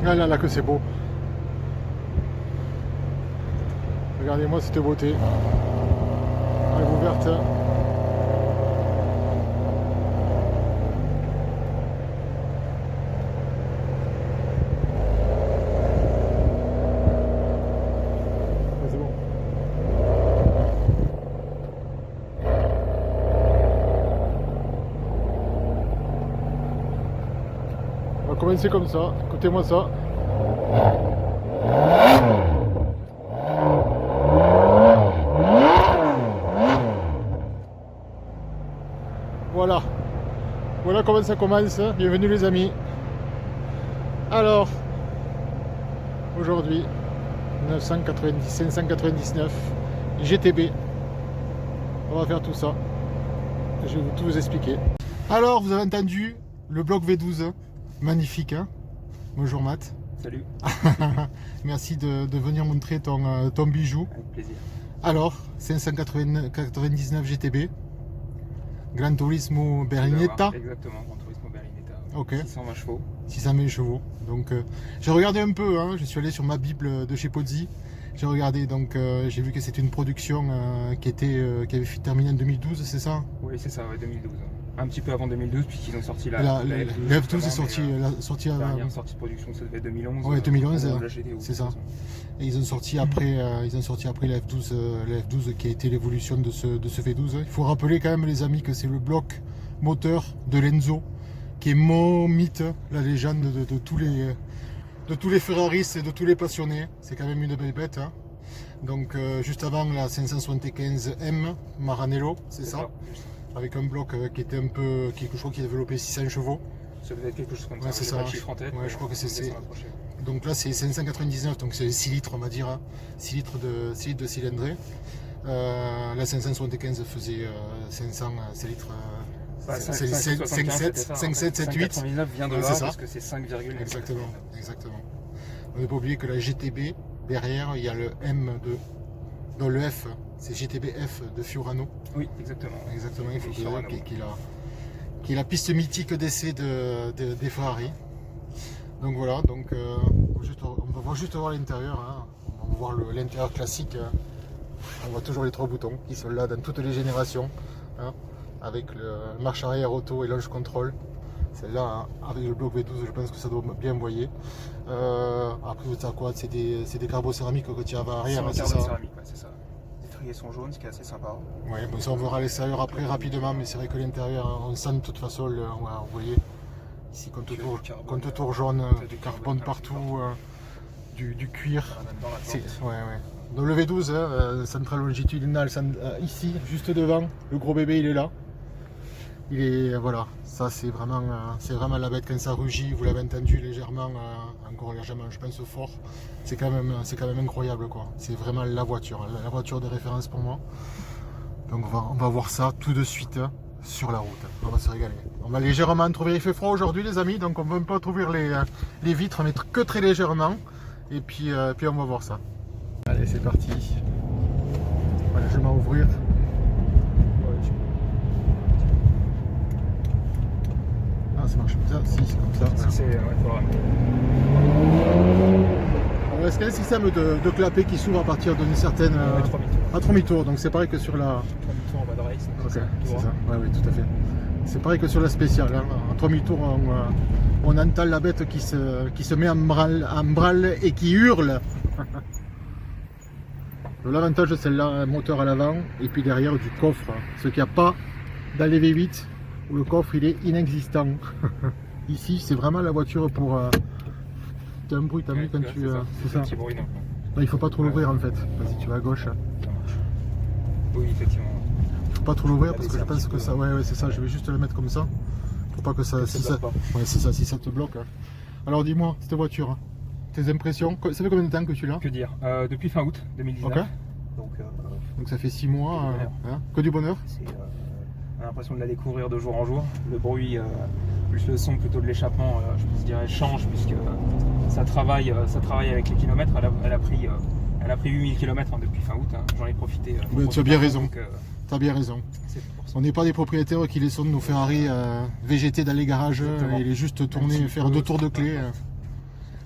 Ah là là que c'est beau. Regardez-moi cette beauté. Rive ouverte. Ah, c'est bon. On va commencer comme ça. Écoutez-moi ça. Voilà. Voilà comment ça commence. Bienvenue les amis. Alors, aujourd'hui, 599 GTB. On va faire tout ça. Je vais tout vous expliquer. Alors, vous avez entendu le bloc V12. Magnifique, hein? Bonjour Matt. Salut. Merci de venir montrer ton bijou. Avec plaisir. Alors, 599 GTB. Gran Turismo Berlinetta. Exactement, Gran Turismo Berlinetta. Ok. 620 chevaux. 600 000 chevaux. Donc, j'ai regardé un peu, hein, je suis allé sur ma Bible de chez Pozzi. J'ai regardé, donc j'ai vu que c'était une production qui avait terminé en 2012, c'est ça? Oui, c'est ça, ouais, 2012. Un petit peu avant 2012, puisqu'ils ont sorti la F12 est sorti la avant. dernière sortie de production, ça devait être 2011. Ouais, 2011, la GTO, c'est ça. de toute façon. Et ils ont sorti après la F12 qui a été l'évolution de ce V12. Il faut rappeler quand même les amis que c'est le bloc moteur de l'Enzo qui est mon mythe, la légende de tous les Ferraris et de tous les passionnés. C'est quand même une belle bête. Hein. Donc juste avant la 575M Maranello, c'est ça, avec un bloc qui était je crois qu'il a développé 600 chevaux. Ça devait être quelque chose comme Ouais, ça. c'est ça. Ouais, je crois que c'est. Donc là c'est 599, donc c'est 6 litres on va dire, hein. 6 litres de cylindrée. La 575 faisait 500 litres. 5,7, 7, 8. 599 vient de là parce que c'est 5, exactement. On n'a pas oublié que la GTB, derrière, il y a le M dans le F, c'est GTB F de Fiorano. Oui, exactement. Exactement, il faut qu'il est la piste mythique d'essai des Ferrari. Donc voilà, on va juste voir l'intérieur. Hein. On va voir l'intérieur classique. On voit toujours les 3 boutons qui sont là dans toutes les générations. Hein. Avec le marche arrière auto et launch control. Celle-là, hein, avec le bloc V12, je pense que ça doit bien envoyer. Après, tu as quoi? C'est des carbocéramiques que tu as à arrière, c'est ça? céramique, ouais, c'est ça. Les triers sont jaunes, ce qui est assez sympa. Ouais, bon, ça on verra l'extérieur après rapidement, mais c'est vrai que l'intérieur, hein, on sent de toute façon, vous voyez, ici, contre-tour jaune, du carbone partout, du cuir. Ouais. Dans le V12, hein, centrale longitudinale, ici, juste devant, le gros bébé il est là. Voilà, ça c'est vraiment la bête quand ça rugit, vous l'avez entendu légèrement, encore légèrement, je pense fort. C'est quand même incroyable quoi. C'est vraiment la voiture de référence pour moi. Donc on va voir ça tout de suite hein, sur la route. On va se régaler. On va légèrement trouver, il fait froid aujourd'hui les amis, donc on ne va pas trouver les vitres, mais que très légèrement. Et puis on va voir ça. Allez, c'est parti. Voilà, je vais m'ouvrir. Ah, ça marche comme ça. Si, c'est comme ça. Alors, est-ce qu'il y a un système de clapet qui s'ouvre à partir d'une certaine. À 3000 tours, donc c'est pareil que sur la. 3000 tours en bas de race. Ok, c'est ça. Oui, tout à fait. C'est pareil que sur la spéciale. Hein. À 3000 tours, on entend la bête qui se met en branle et qui hurle. L'avantage de celle-là, un moteur à l'avant et puis derrière du coffre, ce qu'il n'y a pas dans les V8 où le coffre il est inexistant. Ici c'est vraiment la voiture pour... T'as un bruit, t'as vu quand tu... C'est ça. Bruit, non, il faut pas trop l'ouvrir en fait, vas-y tu vas à gauche. Oui effectivement. Il faut pas trop l'ouvrir parce que je pense que ça... Ouais c'est ça, je vais juste le mettre comme ça. Faut pas que ça... Si ça... Ouais c'est ça, si ça te bloque. Alors dis-moi, cette voiture, tes impressions, ça fait combien de temps que tu l'as? Que dire depuis fin août 2019. Okay. Donc ça fait 6 mois, que du bonheur. On a l'impression de la découvrir de jour en jour. Le bruit, plus le son plutôt de l'échappement, je dirais change puisque ça travaille avec les kilomètres. Elle a pris 8000 km depuis fin août, hein. J'en ai profité. Tu as bien raison. Tu as bien raison. On n'est pas des propriétaires qui laissons nos Ferrari végéter dans les garages et les juste tourner, faire 2 tours de clé.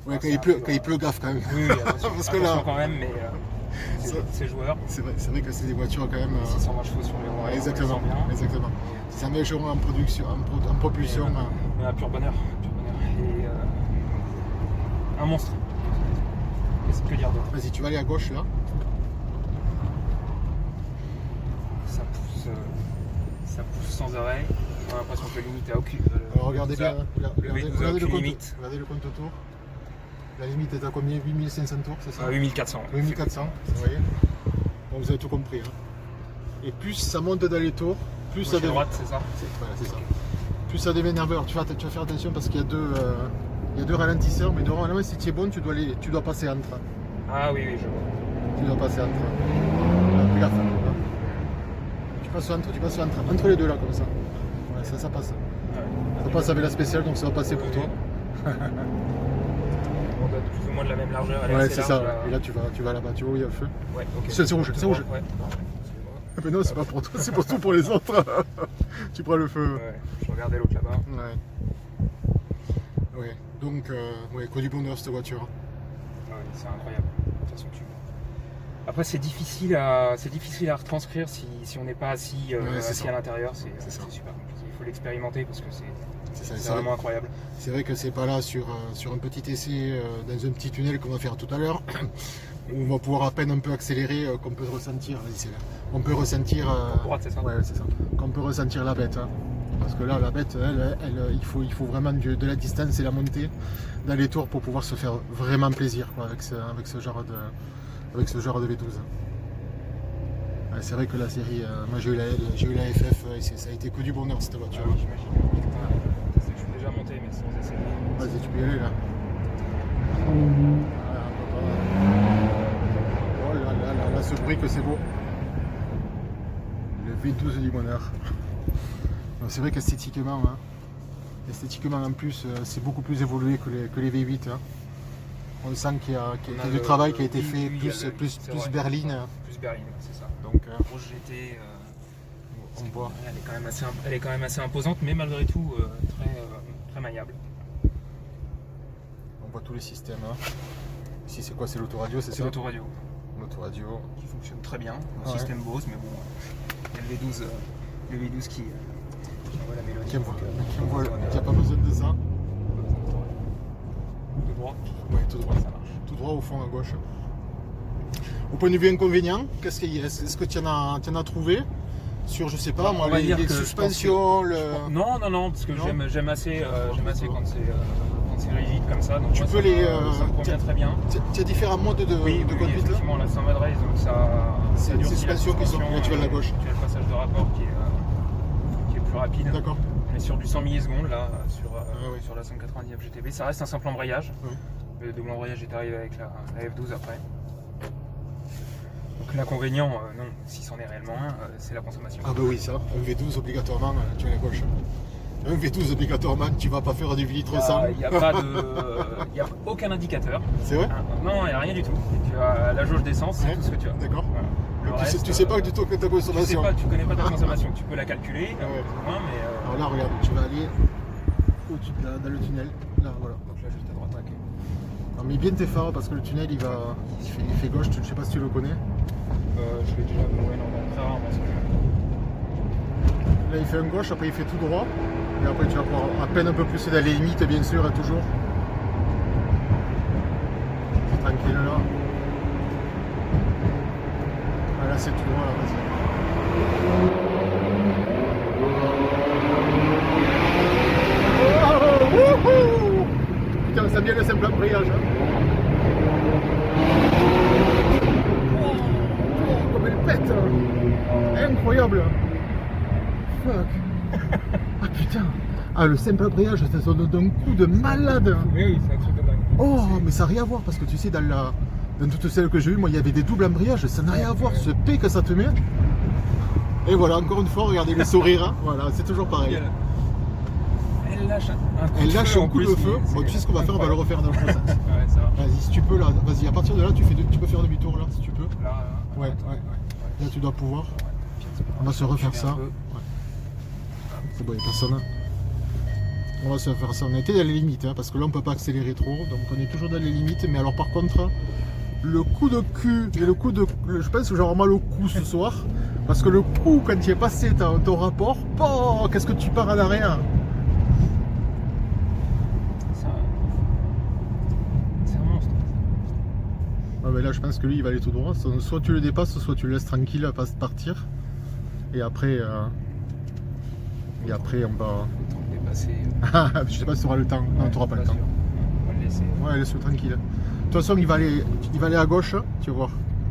Ouais, Enfin, quand il pleut gaffe quand même. Oui, attention, Parce que attention là, quand même, mais Ça- c'est joueur. c'est vrai que c'est des voitures quand même. 620 chevaux sur les ronds, Ouais, exactement, on les sent bien. exactement. Si ça met en production, en propulsion. Mais un pur bonheur. Et un monstre. Qu'est-ce que dire d'autre? Vas-y, tu vas aller à gauche là. Ça pousse sans arrêt. On a l'impression que limite à aucune. Alors, regardez bien, regardez aucune le limite. regardez le compte tour. La limite est à combien? 8500 tours, c'est ça? 8400. 8400, vous voyez. Bon, vous avez tout compris. Hein. Et plus ça monte dans les tours, plus ça À devient. droite, c'est ça? Voilà, c'est ça. Plus ça devient nerveux. Tu vas faire attention parce qu'il y a deux ralentisseurs, mais normalement si tu es bon, tu dois passer entre. Ah oui, je vois. Tu dois passer entre. Là, fais gaffe, là. Tu passes entre les deux là comme ça. Ouais, ça passe. Ouais. Ça passe avec la spéciale, donc ça va passer pour toi. On doit être plus ou moins de la même largeur. Elle est Ouais, assez c'est large, ça. là. Et là tu vas là-bas, tu vois où il y a le feu. Ouais, ok. C'est rouge, c'est rouge. Ouais. Mais non, c'est pas pour toi, c'est pour tout pour les autres. Tu prends le feu. Ouais, je regardais l'autre là-bas. Ouais. Donc, ouais, quoi du bonheur cette voiture. Ouais, c'est incroyable. De toute façon, après, c'est difficile à retranscrire si on n'est pas assis, assis à l'intérieur. C'est super compliqué. Il faut l'expérimenter parce que c'est vraiment incroyable. C'est vrai que c'est pas là sur un petit essai dans un petit tunnel qu'on va faire tout à l'heure, où on va pouvoir à peine un peu accélérer, qu'on peut ressentir. Vas-y, c'est là. On peut ressentir. Droite, c'est ça. Ouais, c'est ça. Qu'on peut ressentir la bête. Hein. Parce que là, la bête, il faut vraiment de la distance et la montée dans les tours pour pouvoir se faire vraiment plaisir quoi, avec ce genre de V12. Ouais, c'est vrai que la série, moi j'ai eu la FF et ça a été que du bonheur cette voiture. Ah oui, j'imagine. Je suis déjà monté, mais sans essayer. Vas-y, tu peux y aller là. Oh là, ce bruit que c'est beau. Le V12 du bonheur. C'est vrai qu'esthétiquement, en plus, c'est beaucoup plus évolué que les V8. Hein. On sent qu'il y a du travail qui a été fait, plus berline. Plus berline, c'est ça. Donc, grosse GT. on voit. Elle est quand même assez imposante, mais malgré tout très maniable. On voit tous les systèmes. Hein. Ici, c'est quoi? C'est l'autoradio, c'est ça? C'est l'autoradio. L'autoradio. Qui fonctionne très bien. Un Ouais. système Bose, mais bon, il y a le V12 qui envoie la mélodie. Qui n'a pas besoin de ça. De droite. Ouais, tout droit. Ça marche. Tout droit au fond à gauche. Au point de vue inconvénient, qu'est-ce qu'il y a? Est-ce que tu en as trouvé sur, je sais pas, moi, On va dire les que je suspensions, Non, parce que Non j'aime assez quand c'est rigide comme ça. Donc Tu moi, peux ça me convient tiens, très bien. Tu as différents modes de Oui, conduite là? effectivement, la Saint-Mad Race, donc ça C'est des durcit la suspensions qui sont- là, tu vas à la et gauche. Tu as le passage de rapport qui est plus rapide. D'accord. On est sur du 100 millisecondes là, ouais. sur la 190 FGTB. Ça reste un simple embrayage. Oui. Le double embrayage est arrivé avec la F12 après. Donc l'inconvénient, non, si c'en est réellement un, c'est la consommation. Ah bah oui, ça. Un V12 obligatoirement, tu es à la gauche. Un V12 obligatoirement, tu vas pas faire du litre 100. Il n'y a aucun indicateur. C'est vrai? Non, il n'y a rien du tout. Tu as la jauge d'essence, c'est Ouais. tout ce que tu as. D'accord. Voilà. Le Donc, reste, tu sais pas du tout que ta consommation. tu connais pas ta consommation. Tu peux la calculer, Ah ouais. plus ou moins, mais. Alors là, regarde, tu vas aller au-dessus, dans le tunnel. Là, voilà. Donc là, juste à droite. Ok. Alors, mets bien tes phares parce que le tunnel il fait gauche, je sais pas si tu le connais. Je l'ai déjà ouais, non, très rarement. Là il fait un gauche, après il fait tout droit. Et après tu vas pouvoir à peine un peu plus dans les limites bien sûr, toujours. C'est tranquille là. Ah, là c'est tout droit là, vas-y. Oh, wouhou. Putain, ça vient le simple embrayage. Hein. Oh, comme elle pète. Incroyable. Fuck. Ah putain. Ah, le simple embrayage, ça se donne un coup de malade. Oui, c'est un truc de dingue. Oh, mais ça n'a rien à voir parce que tu sais, dans toutes celles que j'ai eues, moi il y avait des doubles embrayages, ça n'a rien à voir, ce P que ça te met. Et voilà, encore une fois, regardez le sourire, hein. Voilà, c'est toujours pareil. Elle lâche un coup de feu. Bon, tu sais ce qu'on va faire, on va le refaire dans le process. Ouais, ça va. Vas-y, si tu peux, là, vas-y, à partir de là, tu peux faire demi-tour, là, si tu peux. Là, Ouais. Là, tu dois pouvoir. On va se refaire ça. Ouais. C'est bon, il n'y a personne. On va se faire ça. On était dans les limites, hein, parce que là on peut pas accélérer trop, donc on est toujours dans les limites. Mais alors par contre, le coup de cul et le coup de... Je pense que j'aurai mal au cou ce soir. Parce que le coup, quand tu es passé ton rapport, oh, qu'est-ce que tu pars à l'arrière. C'est un monstre. Ah, mais là je pense que lui il va aller tout droit. Soit tu le dépasses, soit tu le laisses tranquille à partir. Et après on va... Le temps de dépasser. Je sais pas si tu auras le temps. Non, tu n'auras pas le temps. On va le laisser. Ouais, laisse-le tranquille. De toute façon, il va aller à gauche, tu vas voir,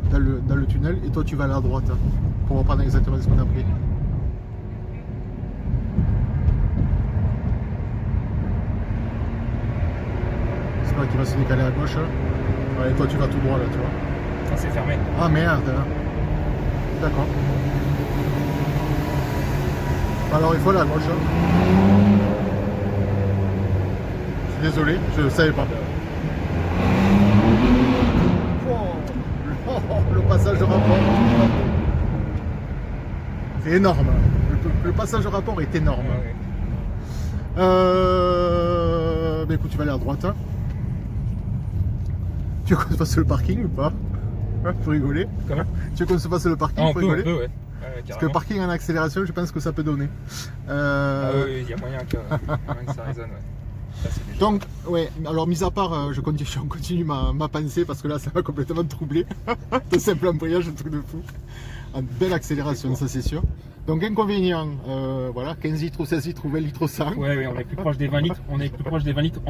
dans le tunnel, et toi tu vas aller à droite pour reprendre exactement ce qu'on a pris. C'est pas qu'il va se décaler à gauche. Ouais, et toi tu vas tout droit là, tu vois. Ça c'est fermé. Ah merde. D'accord. Alors il faut aller à gauche. Je suis désolé, je ne savais pas. Le passage de rapport. C'est énorme. Le passage de rapport est énorme. Bah écoute, tu vas aller à droite. Hein. Tu veux qu'on se fasse le parking ou pas? Pour rigoler. Comment? Tu veux qu'on se fasse le parking pour rigoler? Ouais. Parce que le parking en accélération, je pense que ça peut donner. Ah oui, il y a moyen que ça résonne. Ouais. Donc, ouais, alors mis à part, je continue ma pensée parce que là ça m'a complètement troublé. De simple embrayage, un truc de fou. Une belle accélération, ça c'est sûr. Donc inconvénient, voilà, 15 litres ou 16 litres ou 20 litres au 100. Ouais, on est plus proche des 20 litres, en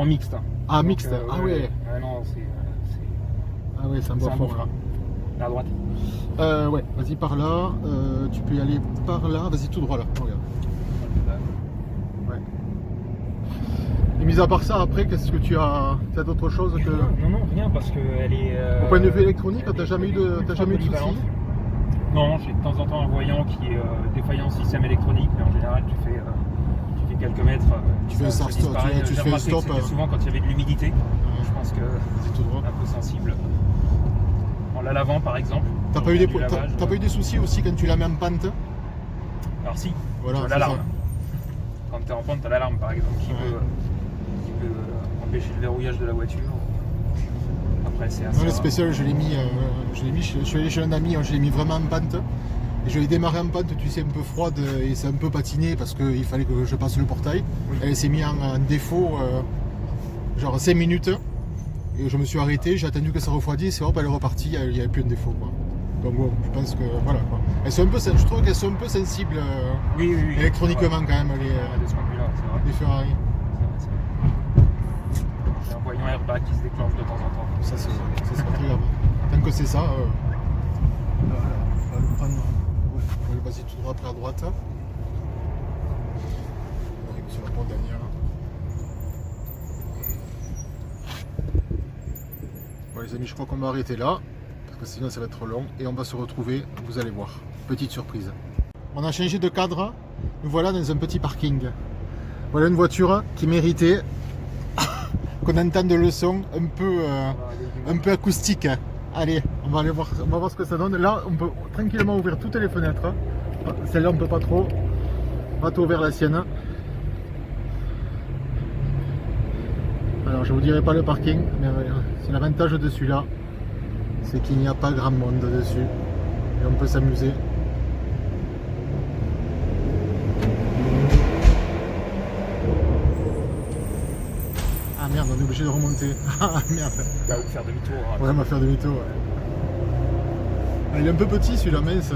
mixte. Ah, donc, mixte, ah ouais. Ah non, Ah ouais, c'est un bon fond là. À droite. Ouais, vas-y par là, tu peux y aller par là, vas-y tout droit là, regarde. Ouais. Et mis à part ça, après, qu'est-ce que tu as d'autres choses que... Non, rien, parce qu'elle est... Au point de vue électronique, t'as jamais eu de soucis? Non, j'ai de temps en temps un voyant qui est défaillant système électronique, mais en général, tu fais quelques mètres, tu fais un stop, tu fais un stop. Souvent quand il y avait de l'humidité, je pense que c'est tout droit. Un peu sensible. En la lavant, par exemple. T'as pas eu des soucis aussi quand tu la mets en pente? Alors si, voilà, tu as l'alarme. Quand tu es en pente, tu as l'alarme par exemple qui peut empêcher le verrouillage de la voiture. Après c'est assez... Non, le spécial, je l'ai mis, je suis allé chez un ami, je l'ai mis vraiment en pente. Et je l'ai démarré en pente, tu sais, un peu froide et c'est un peu patiné parce qu'il fallait que je passe le portail. Oui. Elle s'est mise en défaut, genre 5 minutes. Et je me suis arrêté, j'ai attendu que ça refroidisse et hop, elle est repartie, il n'y avait plus un défaut, quoi. Donc bon, je pense que voilà, quoi. Je trouve qu'elles sont un peu sensibles oui, électroniquement ouais. quand même, de ce point de vue-là, c'est vrai. les Ferrari. C'est un voyant airbag qui se déclenche de temps en temps. Ça c'est pas très grave. Tant que c'est ça, on va le prendre. On va aller passer tout droit après à droite. On arrive sur la porte dernière. Bon les amis, je crois qu'on va arrêter là, parce que sinon ça va être trop long, et on va se retrouver, vous allez voir, petite surprise. On a changé de cadre, nous voilà dans un petit parking. Voilà une voiture qui méritait qu'on entende le son un peu acoustique. Allez, on va voir ce que ça donne. Là, on peut tranquillement ouvrir toutes les fenêtres. Celle-là, on peut pas trop. On va t'ouvrir la sienne. Alors, je vous dirai pas le parking, mais c'est l'avantage de celui-là, c'est qu'il n'y a pas grand monde dessus et on peut s'amuser. Ah merde, on est obligé de remonter. Ah merde. Bah, ou faire demi-tour. Hein. Ouais, on va faire demi-tour. Ouais. Ah, il est un peu petit celui-là, mince.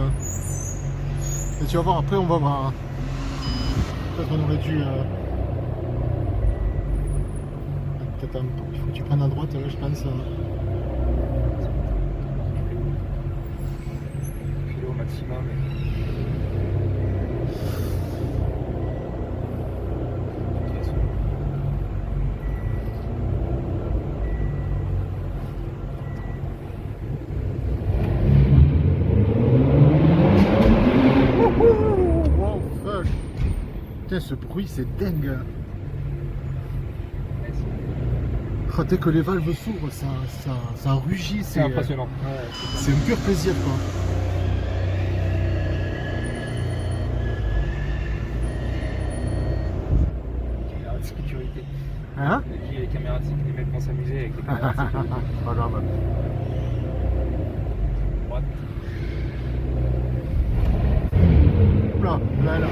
Et tu vas voir, après on va voir. Peut-être qu'on aurait dû. Peut-être il faut que tu prennes à droite, là, je pense. Filer au maximum. Wow, fuck. Putain, ce bruit, c'est dingue. Oh, dès que les valves s'ouvrent, ça rugit. C'est impressionnant. Ouais, c'est un pur plaisir, quoi. La sécurité. sécurité. Hein? Il y a les caméras de sécurité, les mecs vont s'amuser avec les caméras de sécurité. Pas grave. Droite. Oula, là.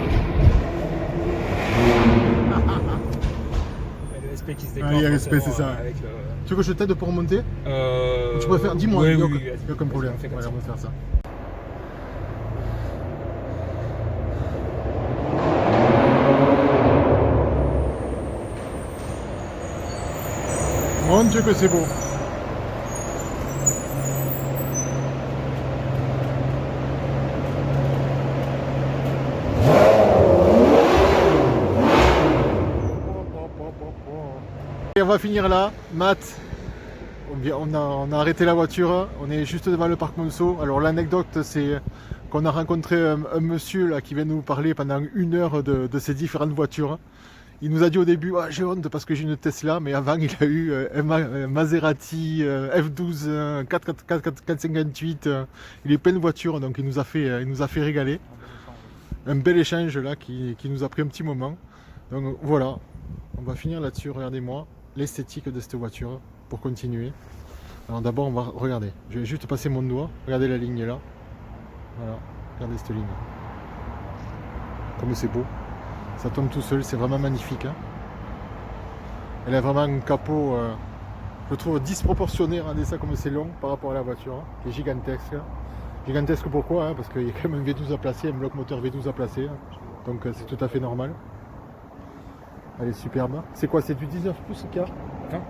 Le SP qui se Ah, déclenche. il y a le SP, c'est ça. Avec le... Tu veux que je t'aide pour remonter? Ou tu préfères? Dis-moi, oui, il n'y a oui, vas-y, aucun problème. on fait comme Ouais, ça. on va faire ça. Mon Dieu que c'est beau! Et on va finir là, Matt. On a arrêté la voiture, on est juste devant le parc Monceau. Alors l'anecdote, c'est qu'on a rencontré un monsieur là, qui vient nous parler pendant 1 heure de ces différentes voitures. Il nous a dit au début, ah, j'ai honte parce que j'ai une Tesla, mais avant il a eu un Maserati F12 458. Il est plein de voitures, donc il nous a fait régaler. Un bel échange là qui nous a pris un petit moment. Donc voilà, on va finir là-dessus. Regardez-moi l'esthétique de cette voiture pour continuer. Alors d'abord on va regarder. Je vais juste passer mon doigt. Regardez la ligne là. Voilà, regardez cette ligne. Comme c'est beau. Ça tombe tout seul, c'est vraiment magnifique. Hein. Elle a vraiment un capot, je trouve disproportionné. Regardez ça comme c'est long par rapport à la voiture, hein, qui est gigantesque. Gigantesque pourquoi? Parce qu'il y a quand même un V12 à placer, un bloc moteur V12 à placer. Hein. Donc c'est tout à fait normal. Elle est superbe. C'est quoi? C'est du 19 pouces car 20.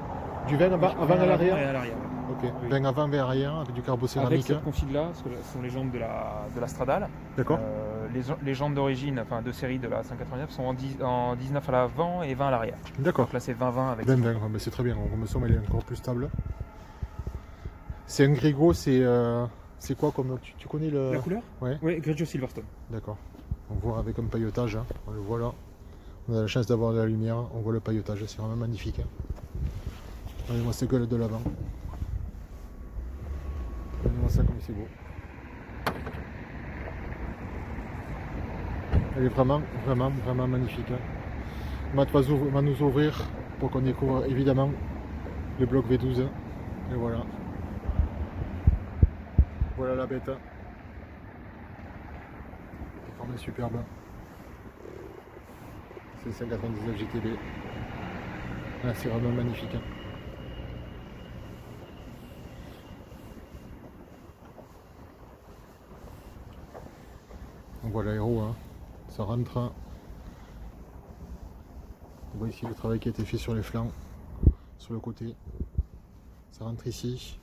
Du 20 avant à l'arrière? Et à l'arrière. Ok, Oui. 20 avant, 20 arrière avec du carbo Avec céramique. cette config-là, ce sont les jambes de la Stradale. D'accord. Les jambes d'origine, enfin de série de la 589 sont en 19 à l'avant et 20 à l'arrière. D'accord. Donc là c'est 20-20 avec 20, 20, mais c'est très bien. Comme ça, elle est encore plus stable. C'est un Grigo, c'est quoi comme. Tu connais le. La couleur? Ouais. Oui, Grigio Silverstone. D'accord. On voit avec un pailletage, hein. On le voit là. On a la chance d'avoir de la lumière, on voit le pailletage, c'est vraiment magnifique. Hein. Regardez-moi cette gueule de l'avant. Regardez-moi ça comme c'est beau. Elle est vraiment magnifique. Hein. Matt va nous ouvrir pour qu'on découvre évidemment le bloc V12. Et voilà. Voilà la bête. Forme superbe. C'est 199 GTB. Là, c'est vraiment magnifique. Hein. On voit l'aéro, hein. Ça rentre. On voit ici le travail qui a été fait sur les flancs, sur le côté. Ça rentre ici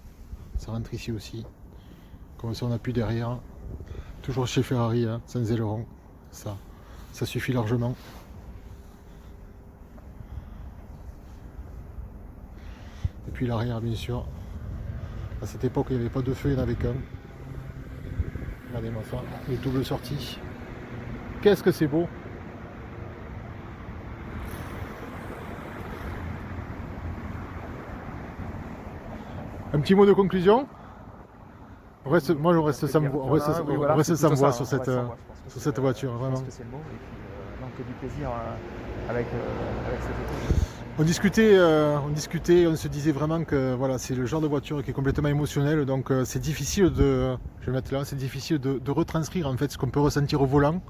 aussi. Comme ça on appuie derrière. Toujours chez Ferrari, hein, sans aileron. Ça suffit largement. Et puis l'arrière bien sûr. À cette époque il n'y avait pas de feu, il n'y en avait qu'un. Regardez-moi ça, les doubles sorties. Qu'est-ce que c'est beau! Un petit mot de conclusion? Moi je reste sans voix, on reste sans voix sur cette voiture, vraiment. Je pense que c'est le mot, et puis donc du plaisir avec cette auto. On discutait, on se disait vraiment que voilà, c'est le genre de voiture qui est complètement émotionnel, donc c'est difficile c'est difficile de retranscrire en fait ce qu'on peut ressentir au volant.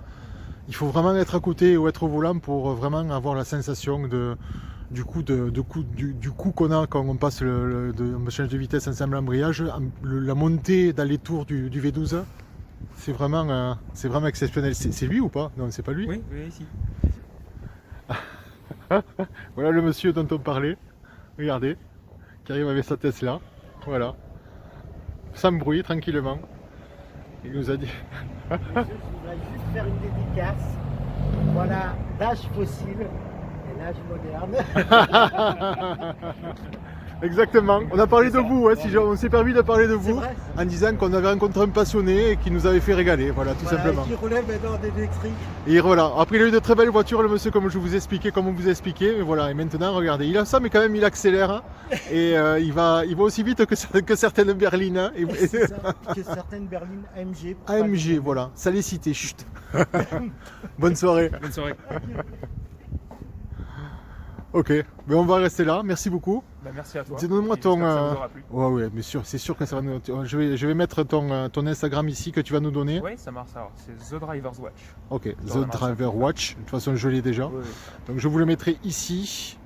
Il faut vraiment être à côté ou être au volant pour vraiment avoir la sensation du coup qu'on a quand on passe on change de vitesse ensemble embrayage, la montée dans les tours du V12, c'est vraiment exceptionnel. C'est lui ou pas? Non, c'est pas lui. Oui, ici. Voilà le monsieur dont on parlait, regardez, qui arrive avec sa Tesla, voilà, sans bruit, tranquillement. Il nous a dit... Je voudrais juste faire une dédicace. Voilà, l'âge fossile et l'âge moderne. Exactement, on a parlé de vous, hein, on s'est permis de parler de vous, vrai. en disant qu'on avait rencontré un passionné et qui nous avait fait régaler, voilà, tout simplement. Qui roulait maintenant en électrique. Et voilà, après il a eu de très belles voitures le monsieur comme vous ai expliqué, mais voilà, et maintenant regardez, il a ça mais quand même il accélère, hein, et il va aussi vite que certaines berlines. Hein, C'est ça, que certaines berlines AMG. AMG, voilà, ça les cité, chut. Bonne soirée. Bonne soirée. Ok, mais on va rester là, merci beaucoup. Bah, merci à toi. Dis-moi Et ton... j'espère que ça vous aura plu. Ouais, mais c'est sûr que ça va nous... Je vais mettre ton Instagram ici que tu vas nous donner. Oui, ça marche, alors c'est The Driver's Watch. Ok, Dans The la Driver Watch, de toute façon je l'ai déjà. Oui, oui. Donc je vous le mettrai ici,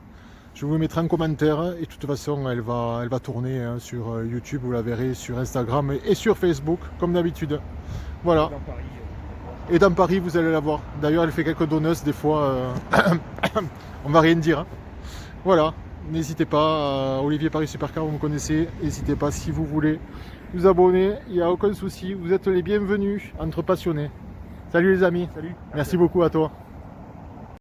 je vous le mettrai en commentaire et de toute façon elle va tourner hein, sur YouTube, vous la verrez sur Instagram et sur Facebook comme d'habitude. Voilà, Dans Paris, et dans Paris vous allez la voir. D'ailleurs elle fait quelques donuts des fois, on va rien dire. Hein. Voilà, n'hésitez pas, Olivier Paris Supercar vous me connaissez, n'hésitez pas si vous voulez vous abonner, il n'y a aucun souci, vous êtes les bienvenus entre passionnés. Salut les amis, salut. merci beaucoup à toi.